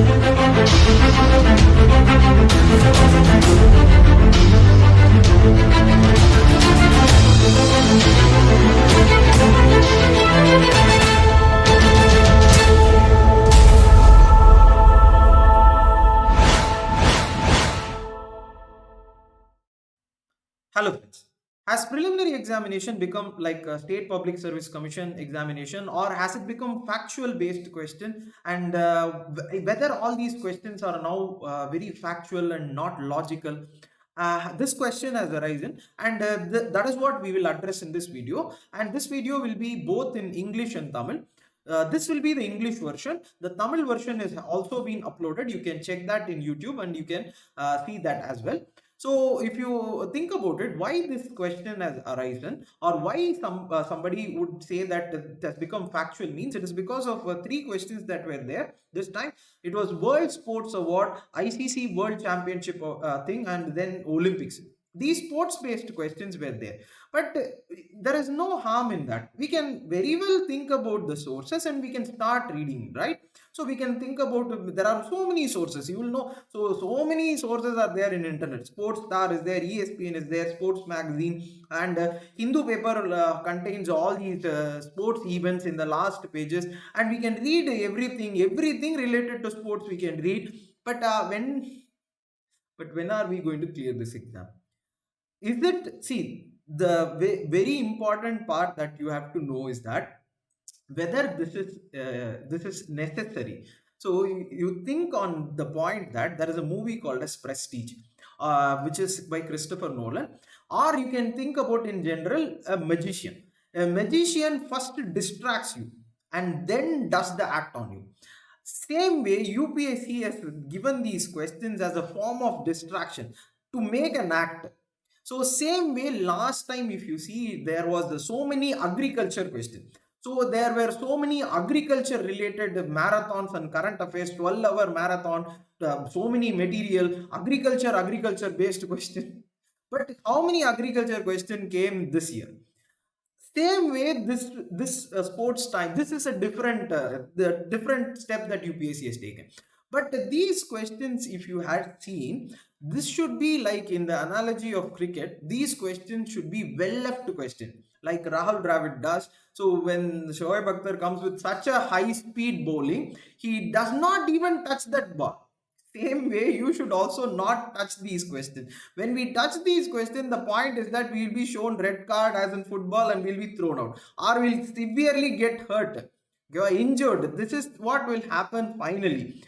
Hello friends. Has preliminary examination become like a state public service commission examination, or has it become factual based question? And whether all these questions are now very factual and not logical? This question has arisen, and that is what we will address in this video. And this video will be both in English and Tamil. This will be the English version. The Tamil version has also been uploaded. You can check that in YouTube and you can see that as well. So if you think about it, why this question has arisen, or why somebody would say that it has become factual, means it is because of three questions that were there this time. It was World Sports Award, ICC World Championship thing, and then Olympics. These sports based questions were there, but there is no harm in that. We can very well think about the sources and we can start reading, right? So we can think about, there are so many sources, you will know. So many sources are there in internet. Sports Star is there, ESPN is there, Sports Magazine, and Hindu paper contains all these sports events in the last pages, and we can read everything related to sports we can read. But when are we going to clear this exam? Is it, see, the very important part that you have to know is that whether this is necessary. So you think on the point that there is a movie called as Prestige, which is by Christopher Nolan. Or you can think about in general a magician first distracts you and then does the act on you. Same way UPSC has given these questions as a form of distraction to make an act. So same way last time, if you see, there was so many agriculture questions. So there were so many agriculture related marathons and current affairs, 12-hour marathon, so many material, agriculture based question. But how many agriculture question came this year? Same way, this sports time, this is a different the different step that UPSC has taken. But these questions, if you had seen, this should be like in the analogy of cricket. These questions should be well left question, like Rahul Dravid does. So when Shoaib Akhtar comes with such a high speed bowling, he does not even touch that ball. Same way, you should also not touch these questions. When we touch these questions, the point is that we will be shown red card as in football and will be thrown out, or will severely get hurt, you are injured. This is what will happen finally.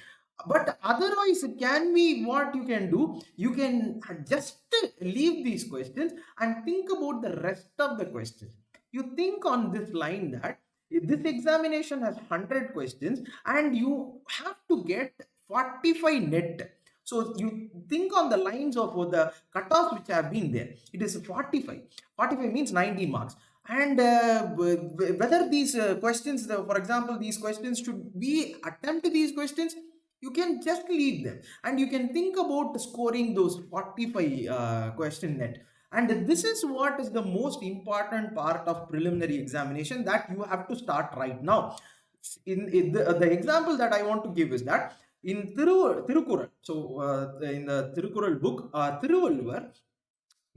But otherwise, can be what you can do. You can just leave these questions and think about the rest of the questions. You think on this line that this examination has 100 questions and you have to get 45 net. So you think on the lines of the cutoffs which have been there. It is 45. 45 means 90 marks. And whether these questions, for example, these questions should we attempt these questions, you can just leave them and you can think about scoring those 45 question net. And this is what is the most important part of preliminary examination that you have to start right now. In the example that I want to give is that in Tirukural, so in the Tirukural book, Thiruvalluvar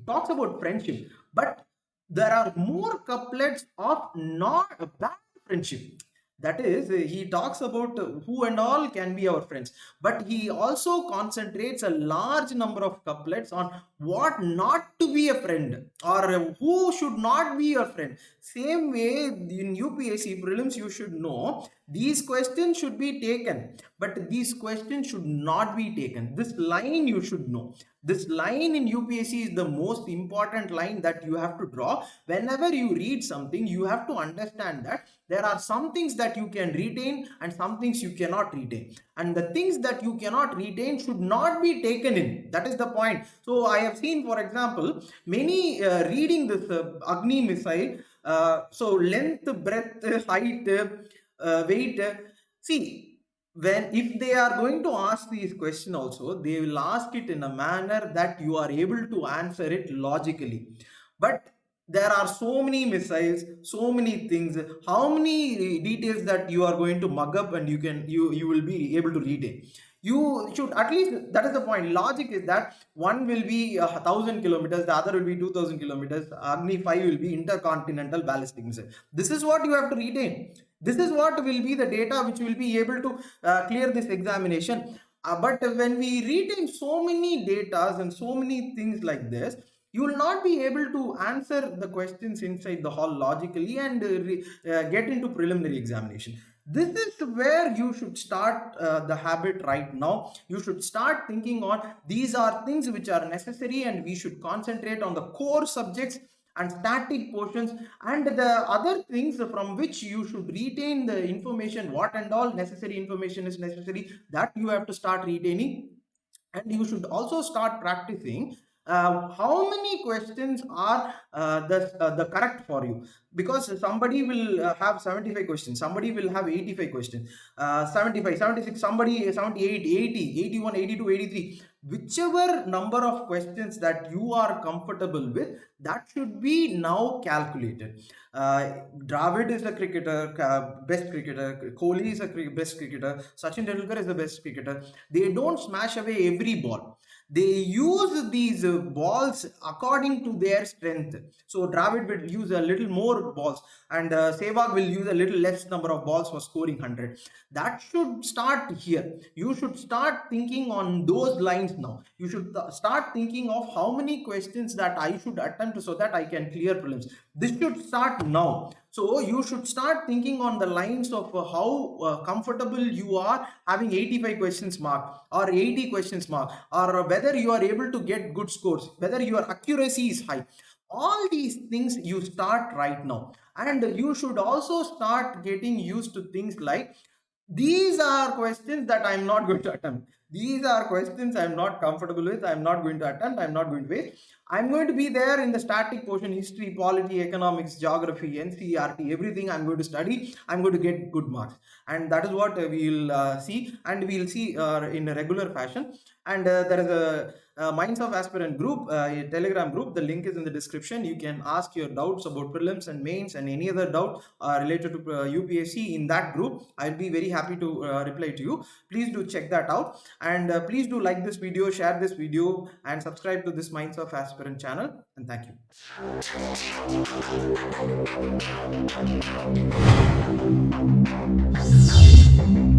talks about friendship, but there are more couplets of not a bad friendship. That is, he talks about who and all can be our friends, but he also concentrates a large number of couplets on what not to be a friend, or who should not be your friend. Same way in UPSC prelims, you should know these questions should be taken, but these questions should not be taken. This line you should know. This line in UPSC is the most important line that you have to draw. Whenever you read something, you have to understand that there are some things that you can retain and some things you cannot retain. And the things that you cannot retain should not be taken in. That is the point. So I have seen, for example, many reading this Agni missile. So length, breadth, height, weight. See, when if they are going to ask these questions also, they will ask it in a manner that you are able to answer it logically. But There are so many missiles, so many things. How many details that you are going to mug up and you will be able to retain? You should at least, that is the point. Logic is that one will be 1,000 kilometers, the other will be 2,000 kilometers. Agni 5 will be intercontinental ballistic missile. This is what you have to retain. This is what will be the data which will be able to clear this examination. But when we retain so many data and so many things like this, you will not be able to answer the questions inside the hall logically and get into preliminary examination. This is where you should start the habit right now. You should start thinking on these are things which are necessary, and we should concentrate on the core subjects and static portions, and the other things from which you should retain the information, what and all necessary information is necessary, that you have to start retaining. And you should also start practicing how many questions are the correct for you, because somebody will have 75 questions, somebody will have 85 questions, 75, 76, somebody 78, 80, 81, 82, 83. Whichever number of questions that you are comfortable with, that should be now calculated. Dravid is a cricketer, best cricketer. Kohli is a best cricketer. Sachin Tendulkar is the best cricketer. They don't smash away every ball. They use these balls according to their strength. So Dravid will use a little more balls, and Sehwag will use a little less number of balls for scoring 100. That should start here. You should start thinking on those lines now. You should start thinking of how many questions that I should attempt so that I can clear prelims. This should start now. So you should start thinking on the lines of how comfortable you are having 85 questions mark or 80 questions mark, or whether you are able to get good scores, whether your accuracy is high. All these things you start right now. And you should also start getting used to things like, these are questions that I'm not going to attempt. These are questions I'm not comfortable with. I'm not going to attempt. I'm not going to waste. I'm going to be there in the static portion: history, polity, economics, geography, NCERT, everything I'm going to study. I'm going to get good marks. And that is what we'll see. And we'll see in a regular fashion. And there is a Minds of Aspirant group, a Telegram group. The link is in the description. You can ask your doubts about prelims and mains and any other doubt related to UPSC in that group. I'll be very happy to reply to you. Please do check that out. And please do like this video, share this video, and subscribe to this Minds of Aspirant channel. And thank you.